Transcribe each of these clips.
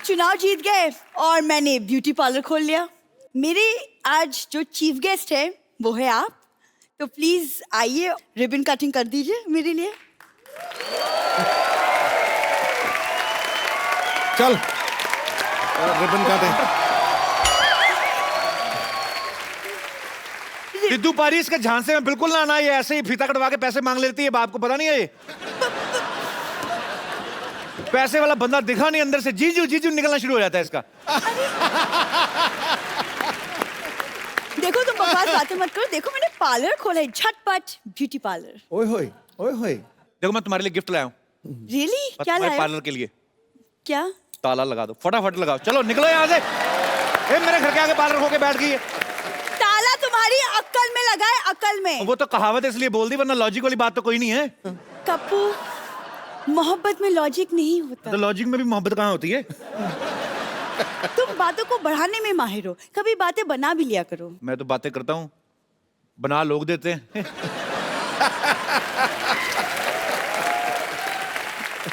चुनाव जीत गए और मैंने ब्यूटी पार्लर खोल लिया। मेरे आज जो चीफ गेस्ट है वो है आप, तो प्लीज आइए रिबन कटिंग कर दीजिए मेरे लिए। चल रिबन काटे। सिद्धू पारी, इसके झांसे में बिल्कुल ना आना, ये ऐसे ही फीता कटवा के पैसे मांग लेती है, बाप को पता नहीं है ये। पैसे वाला बंदा दिखा नहीं, अंदर से जीजू जीजू निकलना शुरू हो जाता है इसका। देखो तुम बकवास बातें मत करो, देखो मैंने पार्लर खोला है, झटपट ब्यूटी पार्लर। ओए होए ओए होए। देखो मैं तुम्हारे लिए गिफ्ट लाया हूँ। रियली? क्या लाया? पार्लर के लिए क्या? ताला लगा दो, फटाफट लगाओ, चलो निकलो यहाँ से। मेरे घर के आगे पार्लर होके बैठ गई है। ताला तुम्हारी अक्ल में लगा है, अक्ल में। वो तो कहावत इसलिए बोल दी, वरना लॉजिक वाली बात तो कोई नहीं है। कप्पू, मोहब्बत में लॉजिक नहीं होता। तो लॉजिक में भी मोहब्बत कहाँ होती है? तुम बातों को बढ़ाने में माहिर हो, कभी बातें बना भी लिया करो। मैं तो बातें करता हूँ, बना लोग देते हैं।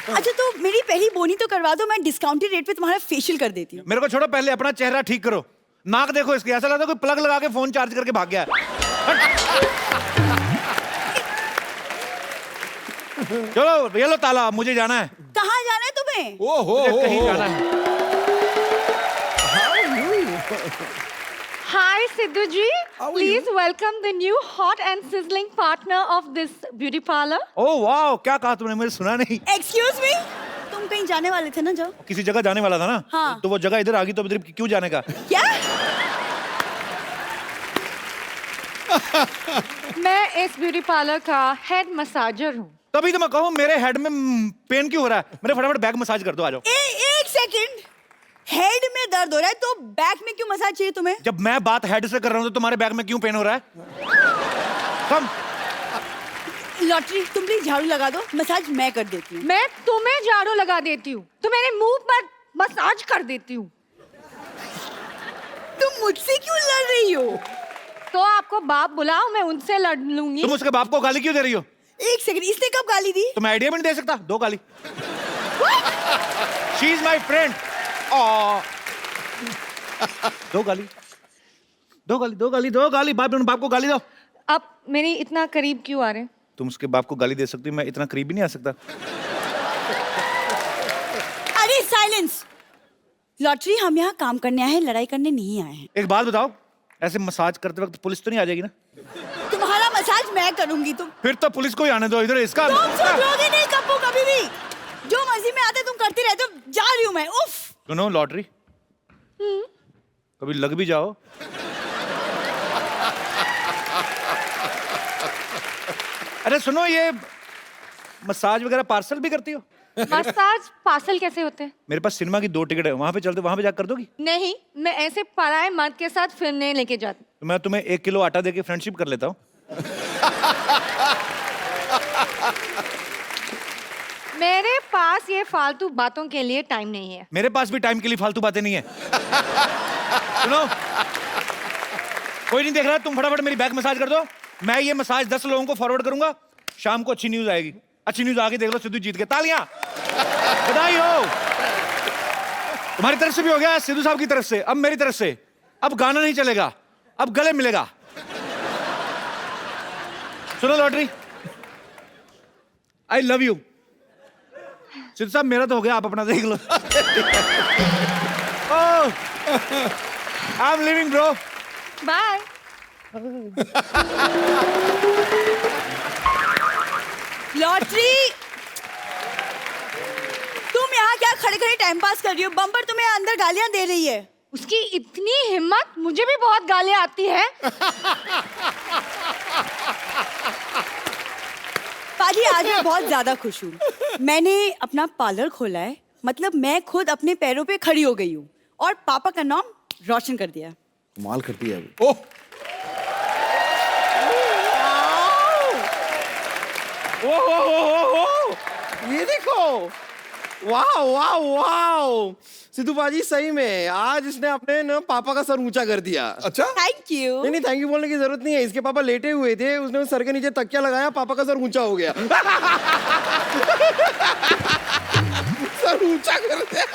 अच्छा तो मेरी पहली बोनी तो करवा दो, मैं डिस्काउंटेड रेट पे तुम्हारा फेशियल कर देती हूँ। मेरे को छोड़ो, पहले अपना चेहरा ठीक करो। नाक देखो इसके, ऐसा लगता है कोई प्लग लगा के फोन चार्ज करके भाग गया है। चलो ये लो ताला, मुझे जाना है। कहाँ जाना है तुम्हें? मुझे कहीं जाना है। Hi Sidhu ji, please welcome the new hot and sizzling partner of this beauty parlor. ओह वाह, क्या कहा तुमने, मुझे सुना नहीं। एक्सक्यूज मी, तुम कहीं जाने वाले थे ना? जाओ। किसी जगह जाने वाला था ना? हाँ। तो वो जगह इधर आ गई, तो इधर क्यों जाने का? क्या? मैं इस ब्यूटी पार्लर का हेड मसाजर हूँ। तभी तो मैं कहूँ, मेरे हेड में पेन क्यों हो रहा है? मेरे फटाफट बैक मसाज कर दो, आ जाओ। एक सेकंड, हेड में दर्द हो रहा है तो बैक में क्यों मसाज चाहिए तुम्हें? जब मैं बात हेड से कर रहा हूँ तो तुम्हारे बैक में क्यों पेन हो रहा है? कम। लॉटरी, तुम प्लीज झाड़ू लगा दो, मसाज मैं कर देती हूँ। मैं तुम्हें झाड़ू लगा देती हूँ, तो मेरे मुंह पर मसाज कर देती हूँ। तुम मुझसे क्यों लड़ रही हो? तो आपको बाप बुलाओ, मैं उनसे लड़ लूंगी। तुम उसके बाप को गाली क्यों दे रही हो? एक सेकंड, इसने कब गाली दी? तो मैं आइडिया भी नहीं दे सकता, दो गाली। She is my friend. दो गाली, दो गाली, दो गाली, दो गाली। बाप को गाली दो। अब मेरी इतना करीब क्यों आ रहे हैं? तुम उसके बाप को गाली दे सकती हो, मैं इतना करीब भी नहीं आ सकता। अरे साइलेंस! लॉटरी, हम यहाँ काम करने आए हैं, लड़ाई करने नहीं आए हैं। एक बात बताओ, ऐसे मसाज करते वक्त पुलिस तो नहीं आ जाएगी ना? तुम्हारा मसाज मैं करूंगी। तुम फिर तो पुलिस को ही आने दो इधर। इसका तुम सुधरोगे नहीं कप्पू, कभी भी। जो मर्जी में आते तुम करते रहते हो। जा रही हूँ मैं। उफ। सुनो लॉटरी, कभी लग भी जाओ। अरे सुनो, ये मसाज वगैरह पार्सल भी करती हो? मसाज पार्सल कैसे होते हैं? मेरे पास सिनेमा की 2 टिकट है, वहां पे चलते, वहां पे जाकर कर दोगी? नहीं, मैं ऐसे पराए मर्द के साथ फिरने लेके जाती। तो मैं तुम्हें 1 किलो आटा देके फ्रेंडशिप कर लेता हूँ। मेरे पास ये फालतू बातों के लिए टाइम नहीं है। मेरे पास भी टाइम के लिए फालतू बातें नहीं है। सुनो, कोई नहीं देख रहा, तुम फटाफट मेरी बैक मसाज कर दो। मैं ये मसाज 10 लोगों को फॉरवर्ड करूंगा, शाम को अच्छी न्यूज आएगी। अच्छी न्यूज आगे देख लो, सिद्धू जीत गए। तालियां, बधाई हो। तुम्हारी तरफ से भी हो गया, सिद्धू साहब की तरफ से, अब मेरी तरफ से। अब गाना नहीं चलेगा, अब गले मिलेगा। सुनो lottery, I love you. Siddhu साहब, मेरा तो हो गया, आप अपना देख लो। I am living bro. Bye. Lottery, तुम यहाँ क्या खड़े खड़े टाइम पास कर रही हो? बम्पर तुम्हें अंदर गालियां दे रही है। उसकी इतनी हिम्मत, मुझे भी बहुत गालियां आती है। पाजी, आज मैं बहुत ज्यादा खुश हूँ। मैंने अपना पार्लर खोला है, मतलब मैं खुद अपने पैरों पे खड़ी हो गई हूँ और पापा का नाम रोशन कर दिया। कमाल करती है अभी। ओह, ये देखो, वाह वाह वाह। सिद्धू बाजी, सही में आज इसने अपने ना पापा का सर ऊंचा कर दिया। अच्छा, थैंक यू। नहीं थैंक यू बोलने की जरूरत नहीं है। इसके पापा लेटे हुए थे, उसने सर के नीचे तकिया लगाया, पापा का सर ऊंचा हो गया। सर ऊंचा कर दिया।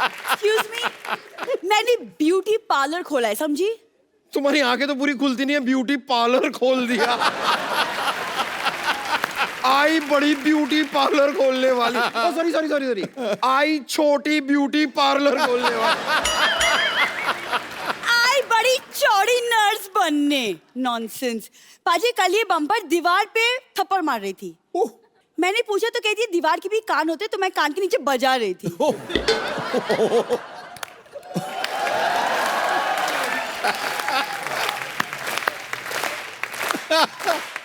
एक्सक्यूज मी, मैंने ब्यूटी पार्लर खोला है, समझी? तुम्हारी आंखें तो पूरी खुलती नहीं है, ब्यूटी पार्लर खोल दिया। आई बड़ी ब्यूटी पार्लर खोलने वाली, सॉरी सॉरी सॉरी सॉरी, आई छोटी ब्यूटी पार्लर खोलने वाली। आई बड़ी चौड़ी नर्स बनने। नॉनसेंस। पाजी कल ये बम्पर दीवार पे थप्पड़ मार रही थी। मैंने पूछा तो कहती है दीवार के भी कान होते, तो मैं कान के नीचे बजा रही थी।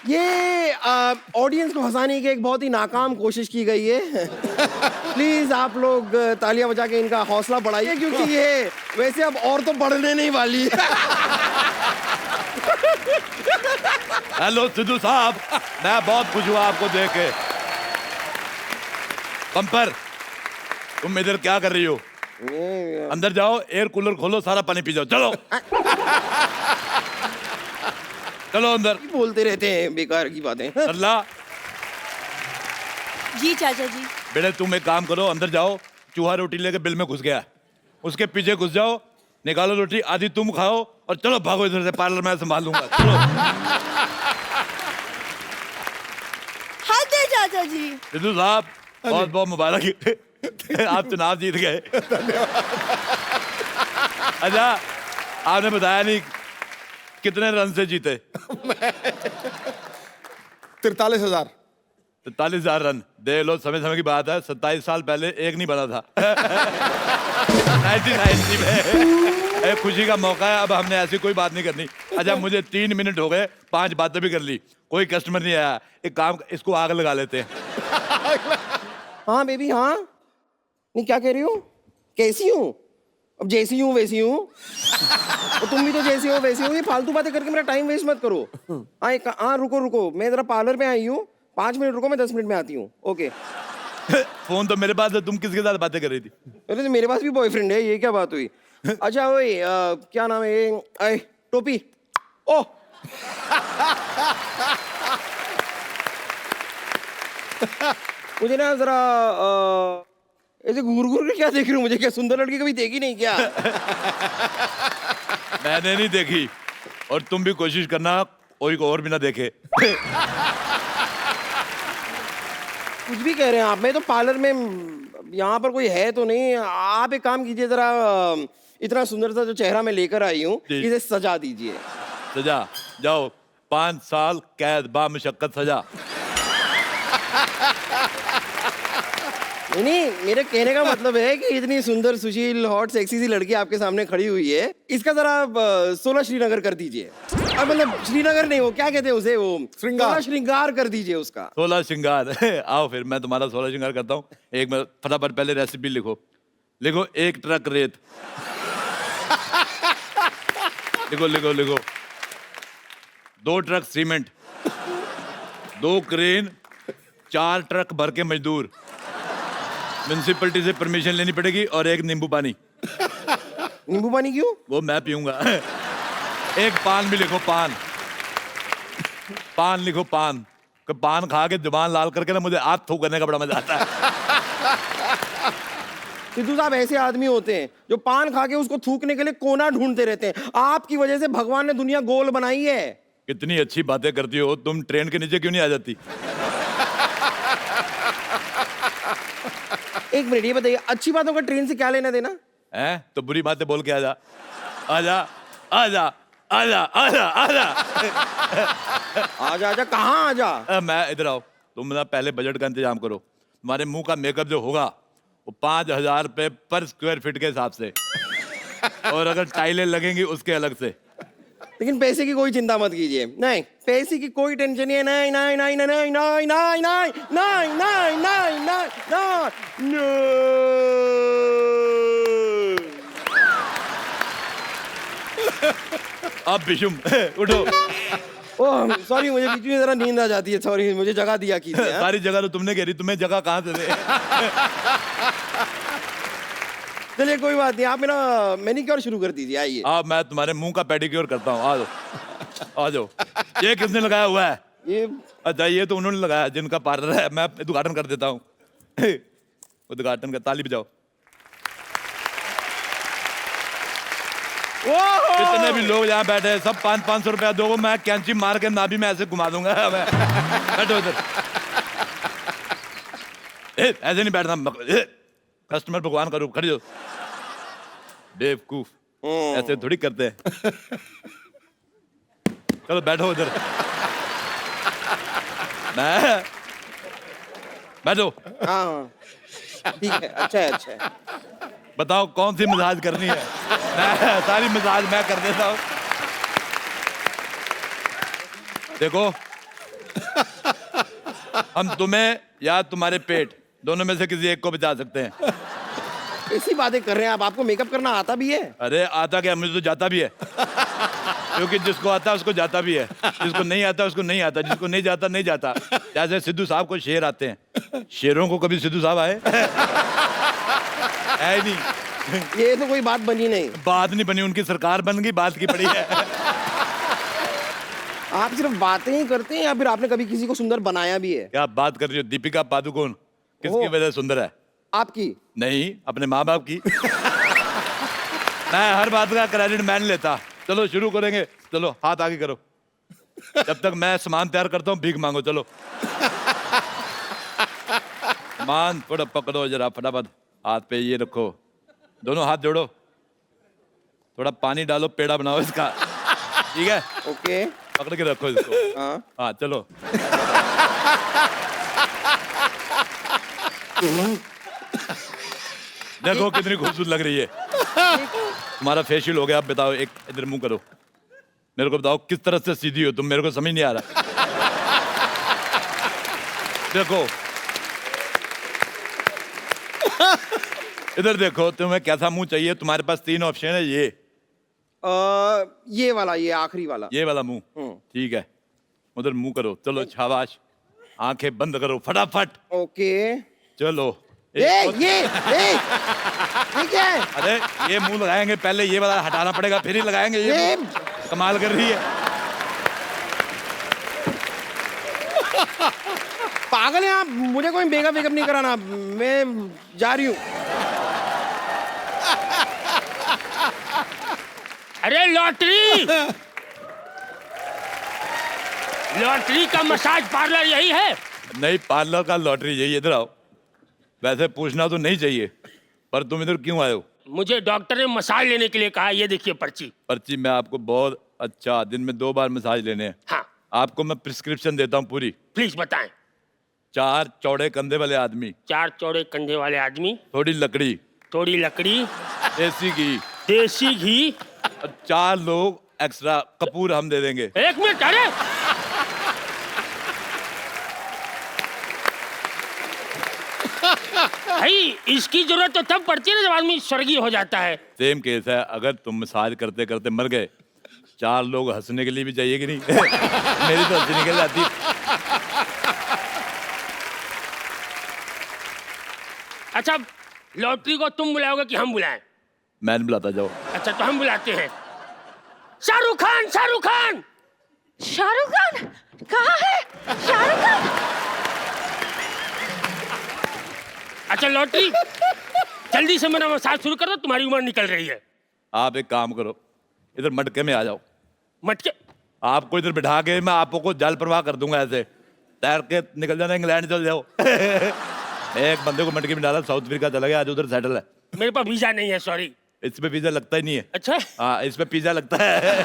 ये ऑडियंस को हंसाने की एक बहुत ही नाकाम कोशिश की गई है। प्लीज आप लोग तालियां बजा के इनका हौसला बढ़ाइए, क्योंकि ये वैसे अब और तो बढ़ने नहीं वाली है। हेलो सिद्धू साहब, मैं बहुत खुश हुआ आपको देख के। पंपर, तुम इधर क्या कर रही हो? अंदर जाओ, एयर कूलर खोलो, सारा पानी पी जाओ। चलो चलो अंदर। बोलते रहते हैं बेकार की बातें। अल्लाह। जी चाचा जी। बेटे तुम एक काम करो, अंदर जाओ, चूहा रोटी लेके बिल में घुस गया, उसके पीछे घुस जाओ, निकालो रोटी, आधी तुम खाओ और चलो भागो इधर से, पार्लर मैं संभाल लूंगा। चलो। हाथ दे चाचा जी। सिद्धू साहब बहुत बहुत मुबारक, आप चुनाव जीत गए। अच्छा, आपने बताया नहीं कितने रन से जीते? 43,000। 43,000 रन। देख लो, समय समय की बात है, 27 साल पहले एक नहीं बना था। 1990 में। एक खुशी का मौका है, अब हमने ऐसी कोई बात नहीं करनी। अच्छा, मुझे 3 मिनट हो गए, 5 बातें भी कर ली, कोई कस्टमर नहीं आया। एक काम, इसको आग लगा लेते हैं। हाँ बेबी, हाँ। नहीं, क्या कह रही हो? कैसी हूँ? अब जैसी हूँ वैसी हूँ। तो तुम भी तो जैसी हो वैसी हो। ये फालतू बातें करके मेरा टाइम वेस्ट मत करो। हाँ रुको रुको, मैं जरा पार्लर में आई हूँ, 5 मिनट रुको, मैं 10 मिनट में आती हूँ। ओके। फोन तो मेरे पास है, तुम किसके साथ बातें कर रही थी? अरे तो मेरे पास भी बॉयफ्रेंड है, ये क्या बात हुई? अच्छा ओए, क्या नाम है ये? टोपी। ओह, मुझे ना जरा ऐसे घूर घूर के क्या देख रही हूँ? मुझे क्या सुंदर लड़की कभी देखी नहीं क्या? मैंने नहीं देखी, और तुम भी कोशिश करना कोई को और भी ना देखे। कुछ भी कह रहे हैं आप। मैं तो पार्लर में, यहाँ पर कोई है तो नहीं। आप एक काम कीजिए, जरा इतना सुंदर सा जो चेहरा मैं लेकर आई हूँ, इसे सजा दीजिए। सजा? जाओ, 5 साल कैद बा मुशक्कत सजा। नहीं, मेरे कहने का मतलब है कि इतनी सुंदर, सुशील, हॉट, सेक्सी सी लड़की आपके सामने खड़ी हुई है, इसका जरा 16 श्रीनगर कर दीजिए। अब मतलब श्रीनगर नहीं, वो क्या कहते हैं उसे, वो श्रृंगार। श्रृंगार कर दीजिए उसका। 16 श्रृंगार। आओ फिर मैं तुम्हारा 16 श्रृंगार करता हूँ। एक मिनट, फटाफट पहले रेसिपी लिखो। लिखो, 1 ट्रक रेत। लिखो लिखो लिखो। 2 ट्रक सीमेंट, 2 क्रेन, 4 ट्रक भर के मजदूर, म्युनिसिपैलिटी से परमिशन लेनी पड़ेगी, और 1 नींबू पानी। नींबू पानी क्यों? वो मैं पीऊंगा। 1 पान भी लिखो, पान। पान लिखो, पान। पान खा के जुबान लाल करके ना मुझे हाथ थूक करने का बड़ा मजा आता है। सिद्धू साहब ऐसे आदमी होते हैं जो पान खा के उसको थूकने के लिए कोना ढूंढते रहते हैं। आपकी वजह से भगवान ने दुनिया गोल बनाई है। कितनी अच्छी बातें करती हो तुम, ट्रेन के नीचे क्यों नहीं आ जाती? एक मिनट, ये बताइए, अच्छी बातों का ट्रेन से क्या लेना देना हैं? तो बुरी बातें बोल के आजा, आजा, आजा, आजा, आजा, आजा। आजा आजा, कहाँ आजा? मैं इधर आओ। तुम ना पहले बजट का इंतजाम करो। तुम्हारे मुंह का मेकअप जो होगा वो 5,000 रुपए पर स्क्वायर फीट के हिसाब से, और अगर टाइलें लगेंगी उसके अलग से। लेकिन पैसे की कोई चिंता मत कीजिए। नहीं, पैसे की कोई टेंशन नहीं है। नहीं नहीं नहीं नहीं नहीं नहीं नहीं नहीं नहीं नहीं नहीं नहीं। अब बिशुम उठो। ओह सॉरी, मुझे बीच में जरा नींद आ जाती है। सॉरी, मुझे जगह दिया कीजिए। सारी जगह तो तुमने घेरी, तुम्हें जगह कहाँ से दे? चलिए कोई बात नहीं, आप मेरा मैनिक्योर शुरू कर दीजिए। आइए। अब मैं तुम्हारे मुंह का पेडिक्योर करता हूँ। आ जाओ, आ जाओ। ये किसने लगाया हुआ है? ये अच्छा, ये तो उन्होंने लगाया जिनका पार्लर है। मैं उद्घाटन कर देता हूँ। उद्घाटन का, ताली बजाओ। जितने भी लोग यहाँ बैठे हैं सब 500 रुपया दो, मैं कैंची मार के नाभि में ऐसे घुमा दूंगा मैं। बैठो इधर। ऐसे नहीं बैठना, कस्टमर भगवान का रूप, खड़ी हो। बेवकूफ, ऐसे थोड़ी करते हैं। चलो बैठो इधर। मैं बैठो। हाँ ठीक है, अच्छा है, अच्छा है। बताओ कौन सी मसाज करनी है? मैं सारी मसाज मैं कर देता हूँ। देखो, हम तुम्हें या तुम्हारे पेट दोनों में से किसी एक को बचा सकते हैं। ऐसी बातें कर रहे हैं आप, आपको मेकअप करना आता भी है? अरे आता क्या, मुझे तो जाता भी है। क्योंकि जिसको आता है उसको जाता भी है, जिसको नहीं आता उसको नहीं आता, जिसको नहीं जाता नहीं जाता। जैसे सिद्धू साहब को शेर आते हैं, शेरों को कभी सिद्धू साहब आए? है ही नहीं। ये तो कोई बात बनी नहीं। बात नहीं बनी, उनकी सरकार बन गई, बात की पड़ी है। आप सिर्फ बातें ही करते हैं या फिर आपने कभी किसी को सुंदर बनाया भी है? क्या बात कर रही हो? दीपिका पादुकोण किसकी ओह। वजह से सुंदर है? आपकी? नहीं, अपने माँ बाप की। मैं हर बात का क्रेडिट मैं नहीं लेता। चलो शुरू करेंगे, चलो हाथ आगे करो। जब तक मैं सामान तैयार करता हूँ भीख मांगो। चलो सामान थोड़ा पकड़ो जरा फटाफट, हाथ पे ये रखो, दोनों हाथ जोड़ो, थोड़ा पानी डालो, पेड़ा बनाओ इसका, ठीक है? ओके। पकड़ के रखो इसको। हाँ। हाँ चलो। देखो कितनी खूबसूरत लग रही है। तुम्हारा फेशियल हो गया, अब बताओ, एक इधर मुंह करो, मेरे को बताओ किस तरह से सीधी हो तुम, मेरे को समझ नहीं आ रहा। देखो इधर देखो, तुम्हें कैसा मुंह चाहिए? तुम्हारे पास 3 ऑप्शन है। ये वाला, ये आखिरी वाला। ये वाला मुंह, ठीक है, उधर मुंह करो। चलो शाबाश, आंखें बंद करो फटाफट। ओके। चलो ये क्या है? अरे ये मुंह लगाएंगे, पहले ये वाला हटाना पड़ेगा, फिर ही लगाएंगे। ये कमाल कर रही है। पागल है आप, मुझे कोई मेकअप वेकअप नहीं कराना, मैं जा रही हूँ। अरे लॉटरी, लॉटरी का मसाज पार्लर यही है? नहीं, पार्लर का लॉटरी यही। इधर आओ। वैसे पूछना तो नहीं चाहिए, पर तुम इधर क्यों आए हो? मुझे डॉक्टर ने मसाज लेने के लिए कहा। ये देखिए पर्ची। पर्ची में आपको बहुत अच्छा, दिन में 2 बार मसाज लेने हैं। हाँ। आपको मैं प्रिस्क्रिप्शन देता हूँ पूरी। प्लीज बताएं। 4 चौड़े कंधे वाले आदमी, 4 चौड़े कंधे वाले आदमी, थोड़ी लकड़ी, थोड़ी लकड़ी, देसी घी, देसी घी, और 4 लोग एक्स्ट्रा कपूर हम दे देंगे। 1 मिनट। अरे भाई, इसकी जरूरत तो तब पड़ती है ना जब आदमी स्वर्गीय हो जाता है। सेम केस है, अगर तुम मसाज करते करते मर गए, 4 लोग हंसने के लिए भी चाहिए कि नहीं? मेरी तो हंसी निकल जाती। अच्छा, लॉटरी को तुम बुलाओगे कि हम बुलाएं? मैं नहीं बुलाता, जाओ। अच्छा तो हम बुलाते हैं। शाहरुख खान, शाहरुख खान। शाहरुख खान कहाँ है? शाहरुख खान। अच्छा लॉटरी, जल्दी से मेरा मसाज शुरू कर दो, तुम्हारी उम्र निकल रही है। आप एक काम करो, इधर मटके में आ जाओ। मटके? आपको इधर बिठा के मैं आपको जल प्रवाह कर दूंगा, ऐसे तैर के निकल जाना, इंग्लैंड चल जाओ। एक बंदे को मटके में डाला, साउथ अफ्रीका चला गया, आज उधर सेटल है। मेरे पास वीजा नहीं है, सॉरी। इस पे वीजा लगता ही नहीं है। अच्छा। हाँ, इस पे पिज्जा लगता है।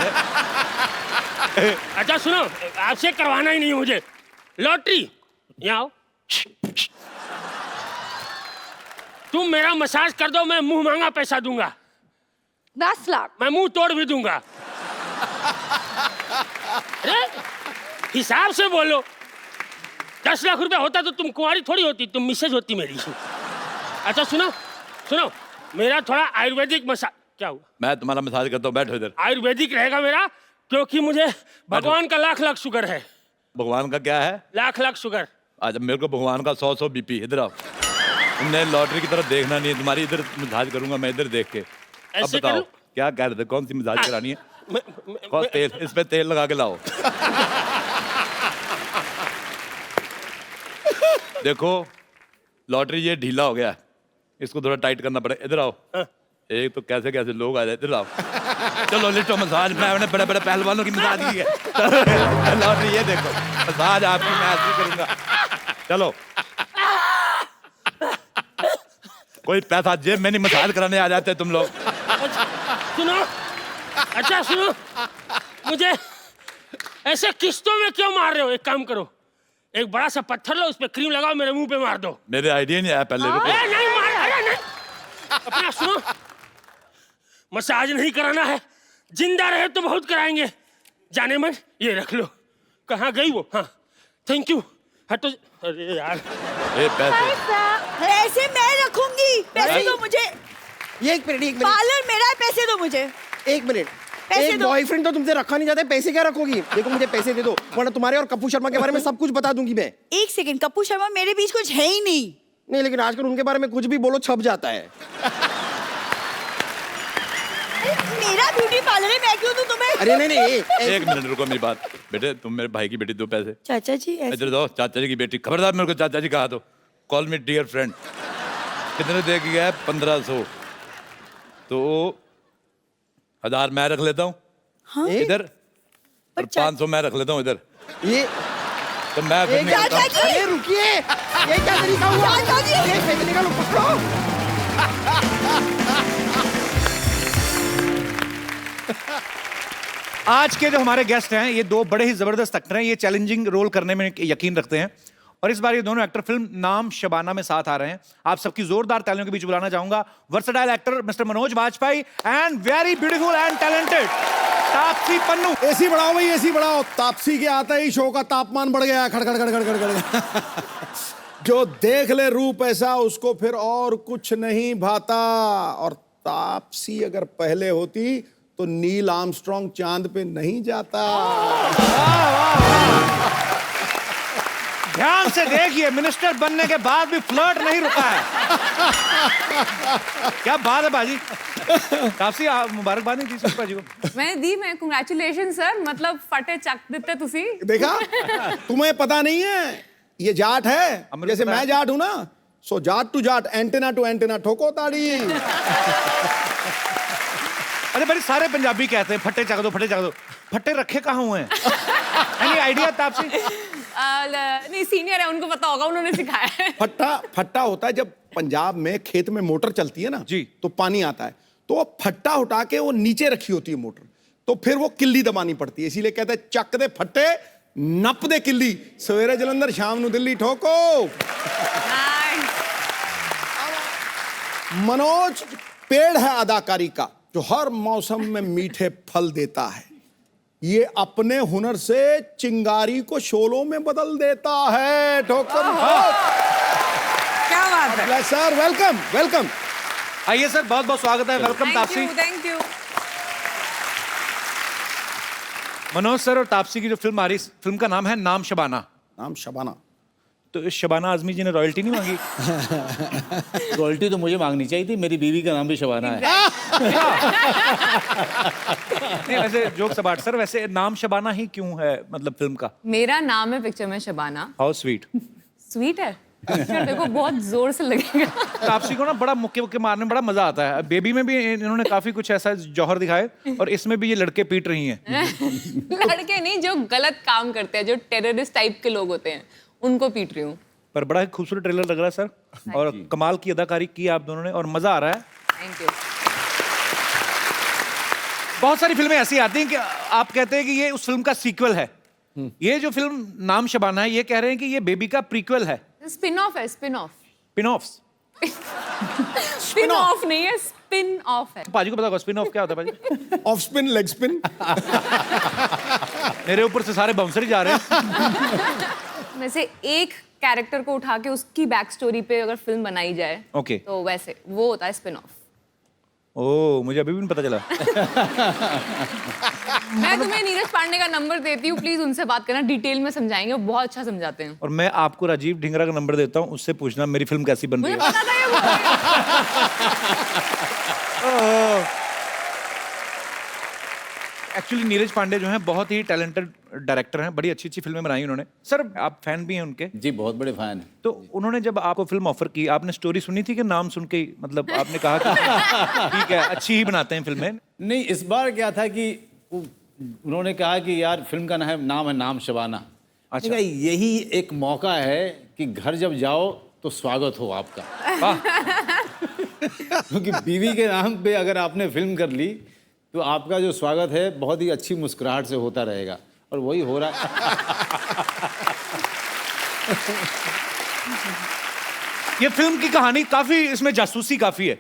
अच्छा सुनो, आपसे करवाना ही नहीं मुझे। लॉटरी, यहाँ आओ। तुम मेरा मसाज कर दो, मैं मुंह मांगा पैसा दूंगा। 10 लाख। मैं मुंह तोड़ भी दूंगा। अरे हिसाब से बोलो। 10 लाख रुपए होता तो तुम कुंवारी थोड़ी होती, तुम मिसेज होती मेरी। अच्छा सुनो सुनो, मेरा थोड़ा आयुर्वेदिक मसाज। क्या हुआ? मैं तुम्हारा मसाज करता हूँ, बैठो इधर। आयुर्वेदिक रहेगा मेरा, क्योंकि मुझे भगवान का लाख लाख शुगर है। भगवान का क्या है? लाख लाख शुगर। आज मेरे को भगवान का 100 बीपी। इधर आओ। तुमने लॉटरी की तरफ देखना नहीं है, तुम्हारी इधर मसाज करूंगा मैं, इधर देख के। अब ऐसे बताओ करूं? क्या कह रहे थे, कौन सी मसाज करानी है? कौन मैं- तेल, इस पे तेल लगा के लाओ। देखो लॉटरी ये ढीला हो गया, इसको थोड़ा टाइट करना पड़ेगा। इधर आओ। हाँ। एक तो कैसे कैसे लोग आ जाए, इधर आओ। चलो लिटो मसाज, मैंने बड़े बड़े पहलवानों की मसाज की है। चलो ये देखो मसाज आपकी मैं ऐसी करूंगा। चलो कोई पैसा जेब में नहीं, मसाज कराने आ जाते तुम लोग। सुनो, अच्छा सुनो, मुझे ऐसे किस्तों में क्यों मार रहे हो? एक काम करो, एक बड़ा सा पत्थर लो, उस पे क्रीम लगाओ, मेरे मुंह पे मार दो। मेरे आइडिया नहीं आया पहले। रुको। नहीं मार, अरे नहीं। अपना सुनो, मसाज नहीं कराना है, जिंदा रहे तो बहुत कराएंगे। जाने मन, ये रख लो। कहाँ गई वो? हाँ, थैंक यू। हटो। अरे यार, ए पैसे पैसे मैं रखूंगी, पैसे दो मुझे। ये एक मिनट पार्लर मेरा है, पैसे दो मुझे। एक मिनट। पैसे एक दो। बॉयफ्रेंड तो तुमसे रखा नहीं जाता है, पैसे क्या रखोगी? देखो मुझे पैसे दे दो, वरना तुम्हारे और कपूर शर्मा के बारे में सब कुछ बता दूंगी मैं। एक सेकंड, कपूर शर्मा मेरे बीच कुछ है ही नहीं। नहीं, लेकिन आजकल उनके बारे में कुछ भी बोलो छप जाता है। मेरा ब्यूटी पार्लर है, मैं क्यों दूं तुम्हें? अरे नहीं, एक मिनट रुको मेरी बात। बेटे तुम मेरे भाई की बेटी, दो पैसे चाचा जी इधर दो। चाचा जी की बेटी, खबरदार मेरे को चाचा जी कहा तो। Call me dear friend. कितने दे के गया है? 1500। तो 1000 मैं रख लेता हूँ। हाँ? इधर और 500 मैं रख लेता हूँ इधर। ये तो मैं फिर निकलता चाचा हूँ। जी, अरे रुकिए, ये क्या तरीका हुआ? चाचा जी। ये पैसे निकालो, पकड़ो। आज के जो हमारे गेस्ट हैं ये दो बड़े ही जबरदस्त एक्टर हैं। ये चैलेंजिंग रोल करने में यकीन रखते हैं और इस बार ये दोनों एक्टर फिल्म नाम शबाना में साथ आ रहे हैं। आप सबकी जोरदार तालियों के बीच बुलाना चाहूंगा versatile actor mister Manoj Bajpayee and very beautiful and talented Taapsee Pannu. AC बढ़ाओ भाई, एसी बढ़ाओ। तापसी के आते ही शो का तापमान बढ़ गया, खड़खड़ खड़खड़ खड़खड़। जो देख ले रूप ऐसा, उसको फिर और कुछ नहीं भाता। और तापसी अगर पहले होती तो नील आर्मस्ट्रांग चांद पे नहीं जाता। ध्यान से देखिए, मिनिस्टर बनने के बाद भी फ्लर्ट नहीं रुका है। क्या बात है बाजी। तापसी मुबारकबाद नहीं दी सिर्फ बाजी को? मैंने दी, मैं कंग्रेचुलेशन सर, मतलब फटे चक देते तुसी। देखा, तुम्हें पता नहीं है ये जाट है। जैसे मैं जाट हूं ना, so Jat to Jat, antenna to antenna, ठोको ताड़ी। अरे बड़ी सारे पंजाबी कहते हैं फट्टे चक दो, फट्टे चक दो। फट्टे रखे कहाँ हुए हैं? Any idea Taapsee? नहीं, सीनियर है, उनको पता होगा, उन्होंने सिखाया है। फट्टा होता है जब पंजाब में खेत में मोटर चलती है ना जी, तो पानी आता है, तो वो फट्टा उठा के वो नीचे रखी होती है मोटर, तो फिर वो किल्ली दबानी पड़ती है। इसीलिए कहते हैं चक दे फट्टे, नप दे किल्ली। सवेरे जलंधर, शाम नु दिल्ली, ठोको। मनोज पेड़ है अदाकारी का जो हर मौसम में मीठे फल देता है। ये अपने हुनर से चिंगारी को शोलों में बदल देता है। ठोकर क्या बात है सर, वेलकम वेलकम। आइए सर, बहुत बहुत स्वागत है। Welcome Taapsee. Thank you. Manoj sir और तापसी की जो फिल्म आ रही, फिल्म का नाम है नाम शबाना। नाम शबाना। तो इस शबाना आजमी जी ने रॉयल्टी नहीं मांगी? रॉयल्टी तो मुझे मांगनी चाहिए थी, मेरी बीवी का नाम भी शबाना है। नहीं वैसे जोक सबाट सर, वैसे नाम शबाना ही क्यों है मतलब फिल्म का? मेरा नाम है पिक्चर में शबाना। How sweet. स्वीट है? अच्छा, देखो बहुत जोर से लगेगा। तापसी को ना बड़ा मुक्के मारने में बड़ा मजा आता है। बेबी में भी इन्होंने काफी कुछ ऐसा जौहर दिखाए और इसमें भी ये लड़के पीट रही हैं। लड़के नहीं, जो गलत काम करते हैं, जो टेररिस्ट टाइप के लोग होते हैं, उनको पीट रही हूँ। पर बड़ा ही खूबसूरत ट्रेलर लग रहा है सर और कमाल की अदाकारी की आप दोनों ने और मजा आ रहा है। Thank you. बहुत सारी फिल्में ऐसी आती हैं कि आप कहते हैं कि ये उस फिल्म का सीक्वल है। ये जो फिल्म नाम शबाना है, ये कह रहे हैं कि ये बेबी का प्रीक्वल है। स्पिन ऑफ है, spin off. Spin offs? Spin off नहीं है, स्पिन ऑफ है। पाजी को पता होगा स्पिन ऑफ क्या होता है पाजी? Off spin, leg spin. मेरे ऊपर से सारे बाउंसर ही जा रहे हैं। में से एक कैरेक्टर को उठा के उसकी बैक स्टोरी पे अगर फिल्म बनाई जाए, ओके, तो वैसे वो होता है स्पिन ऑफ। ओह, मुझे अभी भी नहीं पता चला। मैं तुम्हें नीरज पांडे का नंबर देती हूँ, प्लीज उनसे बात करना, डिटेल में समझाएंगे, वो बहुत अच्छा समझाते हैं। और मैं आपको राजीव ढिंगरा का नंबर देता हूँ, उससे पूछना मेरी फिल्म कैसी बन रही मुझे है। पता था ये बोलेगा। एक्चुअली नीरज पांडे जो हैं बहुत ही टैलेंटेड डायरेक्टर हैं, बड़ी अच्छी अच्छी फिल्में बनाई उन्होंने। सर आप फैन भी हैं उनके? जी बहुत बड़े फैन हैं। तो उन्होंने जब आपको फिल्म ऑफर की, आपने स्टोरी सुनी थी कि नाम सुन के ही मतलब आपने कहा कि ठीक है अच्छी ही बनाते हैं फिल्में? नहीं, इस बार क्या था कि उन्होंने कहा कि यार फिल्म का नाम है नाम शबाना। अच्छा, यही एक मौका है कि घर जब जाओ तो स्वागत हो आपका। क्योंकि बीवी के नाम पे अगर आपने फिल्म कर ली तो आपका जो स्वागत है बहुत ही अच्छी मुस्कुराहट से होता रहेगा, और वही हो रहा है। ये फिल्म की कहानी काफी, इसमें जासूसी काफी है।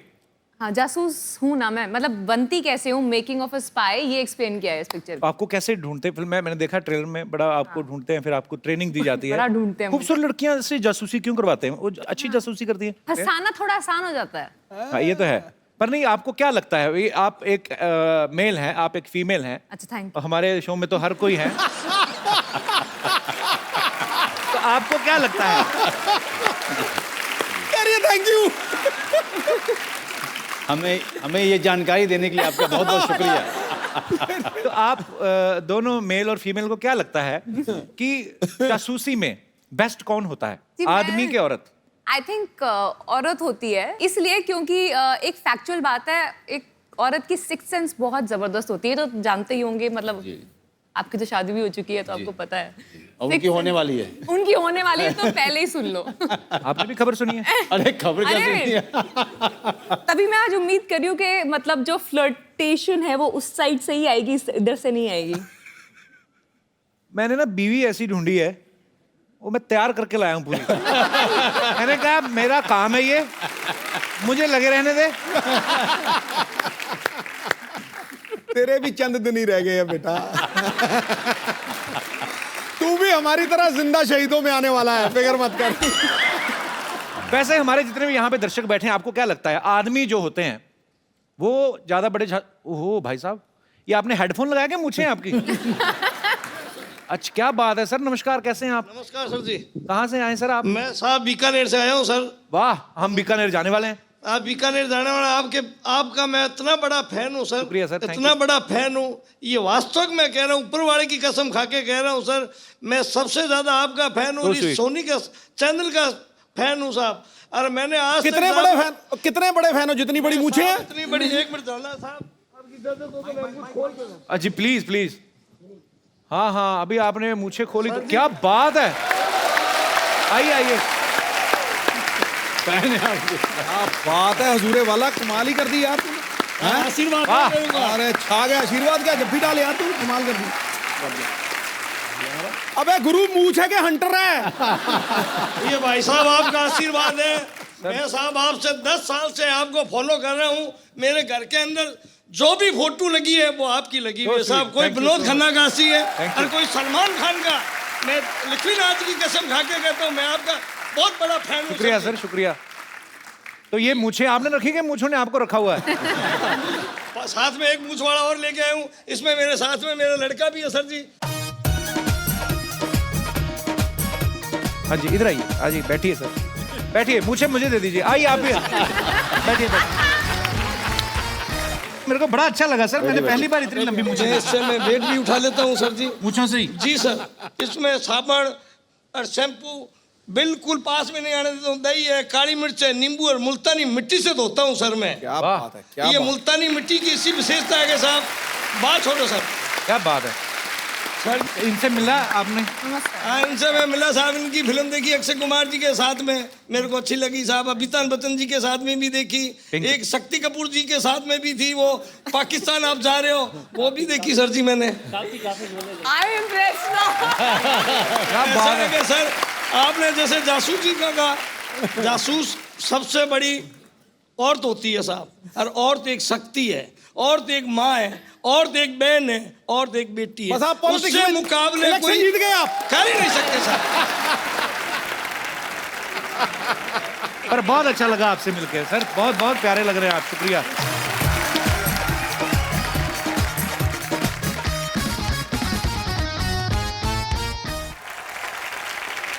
हाँ, जासूस हूँ ना मैं, मतलब बनती कैसे हूँ, मेकिंग ऑफ अ स्पाई, ये एक्सप्लेन किया है इस पिक्चर में। आपको कैसे ढूंढते हैं फिल्म में? मैंने देखा ट्रेलर में बड़ा आपको ढूंढते हैं, फिर आपको ट्रेनिंग दी जाती है। बड़ा ढूंढते हैं मुझे। खूबसूरत लड़कियां से जासूसी क्यों करवाते हैं? वो अच्छी जासूसी करती हैं। फंसाना थोड़ा आसान हो जाता है। हाँ, ये तो है। पर नहीं, आपको क्या लगता है, ये आप एक मेल हैं, आप एक फीमेल हैं। अच्छा, थैंक यू। हमारे शो में तो हर कोई है। तो आपको क्या लगता है? Thank you. हमें ये जानकारी देने के लिए आपका बहुत बहुत शुक्रिया। तो आप दोनों मेल और फीमेल को क्या लगता है कि जासूसी में बेस्ट कौन होता है, जी, आदमी के औरत? आई थिंक औरत होती है, इसलिए क्योंकि एक फैक्चुअल बात है, एक औरत की सिक्स्थ सेंस बहुत जबरदस्त होती है, तो जानते ही होंगे, मतलब आपकी तो शादी भी हो चुकी है तो आपको पता है। और उनकी होने वाली है। उनकी होने वाली है, तो पहले ही सुन लो। आपने भी खबर सुनी है? अरे खबर क्या अरे, सुनी है? तभी मैं आज उम्मीद कर रही हूँ कि मतलब जो फ्लर्टेशन है वो उस साइड से ही आएगी, इधर से नहीं आएगी। मैंने ना बीवी ऐसी ढूंढी है, वो मैं तैयार करके लाया हूँ पूरी। मैंने कहा मेरा काम है ये, मुझे लगे रहने दे। तेरे भी चंद दिन ही रह गए हैं बेटा। तू भी हमारी तरह जिंदा शहीदों में आने वाला है, फिक्र मत कर। वैसे हमारे जितने भी यहाँ पे दर्शक बैठे हैं, आपको क्या लगता है आदमी जो होते हैं वो ज्यादा बड़े ओहो भाई साहब, ये आपने हेडफोन लगाया क्या? मुझे आपकी। अच्छा, क्या बात है सर, नमस्कार, कैसे हैं आप? नमस्कार सर जी। कहाँ से आए सर आप? मैं साहब बीकानेर से आया हूँ सर। वाह, हम बीकानेर जाने वाले हैं। आप बीकानेर जाने वाला, आपका मैं इतना बड़ा फैन हूँ सर। शुक्रिया सर, थैंक इतना यू। बड़ा फैन हूँ, ये वास्तव में कह रहा हूँ, ऊपर वाले की कसम खा के कह रहा हूँ सर, मैं सबसे ज्यादा आपका फैन हूँ, इस सोनी का चैनल का फैन हूँ साहब। और मैंने आज कितने बड़े फैन हो? जितनी बड़ी मूछें हैं? इतनी बड़ी, एक मिनट डालना साहब, आपकी इजाजत हो तो मैं कुछ खोल के दूं। जी प्लीज प्लीज। हाँ हाँ, अभी आपने मुझे खोली तो क्या बात है। आइए आइए। क्या बात है हजूरे वाला, कमाल ही कर दी यार तूने। आशीर्वाद वाह। दूंगा। अरे छा गया, आशीर्वाद क्या जब भी डाल यार, तू कमाल कर दी। अबे गुरु मूछ है कि हंटर है? ये भाई साहब आपका आशीर्वाद है। मैं साहब आपसे 10 साल से आपको फॉलो कर रहा हूँ। मेरे घर के अंदर जो भी फोटो लगी है वो आपकी लगी हुई है साहब। कोई विनोद खन्ना का हंसी है और कोई सलमान खान का। मैं लक्ष्मीनाथ की कसम खा के कहता हूँ, मैं आपका बहुत बड़ा फैन हूँ। शुक्रिया सर, शुक्रिया। तो ये मूछें आपने रखी कि मूछों ने आपको रखा हुआ है? साथ में एक मूछ वाला और लेके आया हूँ, इसमें मेरे साथ में मेरा लड़का भी है सर जी। हाँ जी, इधर आइए, आइए, बैठिए सर, बैठिए, मूछें मुझे दे दीजिए। आइए आप भी बैठिए। मेरे को बड़ा अच्छा लगा सर, मैंने पहली बार इतनी लंबी मूछें। इससे मैं वेट भी उठा लेता हूँ सर जी। मूछों से ही? जी सर। इसमें साबुन और शैम्पू बिल्कुल पास में नहीं आने देता हूँ। दही है, काली मिर्च है, नींबू और मुल्तानी मिट्टी से धोता हूँ सर मैं। क्या बात है, क्या ये बात। मुल्तानी मिट्टी की इसी विशेषता है कि साहब, बात छोड़ो सर। क्या बात है सर, इनसे मिला आपने? हाँ, इनसे मैं मिला साहब। इनकी फिल्म देखी अक्षय कुमार जी के साथ में, मेरे को अच्छी लगी साहब। अमिताभ बच्चन जी के साथ में भी देखी, एक शक्ति कपूर जी के साथ में भी थी, वो पाकिस्तान आप जा रहे हो, वो भी देखी सर जी मैंने। I am impressed. क्या बात है कि सर आपने जैसे जासूसी का कहा, जासूस सबसे बड़ी औरत होती है साहब, और औरत एक शक्ति है, औरत एक माँ है, औरत एक बहन है, औरत एक बेटी है। बस आप पॉलिटिक्स उससे में मुकाबले इलेक्शन कोई जीत गए आप। कर ही नहीं सकते सर। पर बहुत अच्छा लगा आपसे मिलकर सर, बहुत बहुत प्यारे लग रहे हैं आप, शुक्रिया।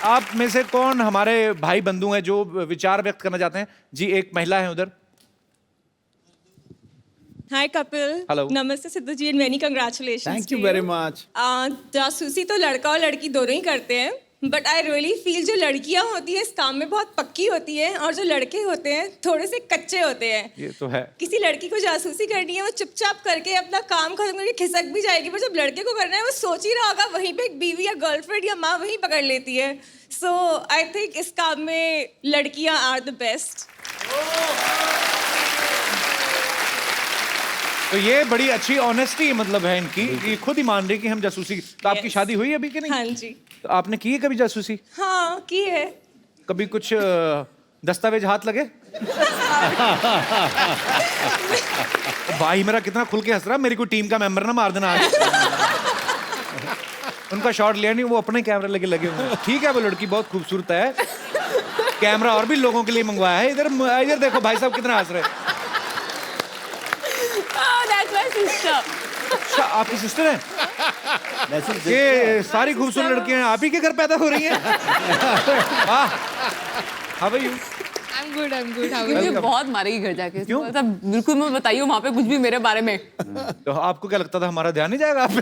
आप में से कौन हमारे भाई बंधु हैं जो विचार व्यक्त करना चाहते हैं? जी, एक महिला है उधर। हाय कपिल। Hello. नमस्ते Siddhu ji and many congratulations. Thank you very much. जासूसी तो लड़का और लड़की दोनों ही करते हैं, बट आई रियली फील जो लड़कियां होती है इस काम में बहुत पक्की होती है और जो लड़के होते हैं थोड़े से कच्चे होते हैं। ये तो है। किसी लड़की को जासूसी करनी है वो चुपचाप करके अपना काम खत्म करके खिसक भी जाएगी, पर जब लड़के को करना है वो सोच ही रहा होगा, वहीं पे एक बीवी या गर्लफ्रेंड या माँ वहीं पकड़ लेती है। सो आई थिंक इस काम में लड़कियां आर द बेस्ट। तो ये बड़ी अच्छी ऑनेस्टी मतलब है इनकी, ये खुद ही मान रही कि हम जासूसी। तो आपकी शादी हुई अभी कि नहीं? हाँ जी। तो आपने की है कभी जासूसी? हाँ की है। कभी कुछ दस्तावेज हाथ लगे? भाई मेरा कितना खुल के हंस रहा है, मेरी कोई टीम का मेंबर ना मार देना आज। उनका शॉट लिया नहीं, वो अपने कैमरे लेके लगे हुए हैं। ठीक है, वो लड़की बहुत खूबसूरत है, कैमरा और भी लोगों के लिए मंगवाया है। इधर इधर देखो भाई साहब कितना हंस रहे हैं। अच्छा, आपकी सिस्टर है? ये सारी खूबसूरत लड़कियां आप ही के घर पैदा हो रही हैं? वाह, how are you? I'm good. मुझे बहुत मारेगी घर जाके। क्यों? मतलब बिल्कुल मत बताइए वहाँ पे कुछ भी मेरे बारे में। तो आपको क्या लगता था हमारा ध्यान नहीं जाएगा आप पे?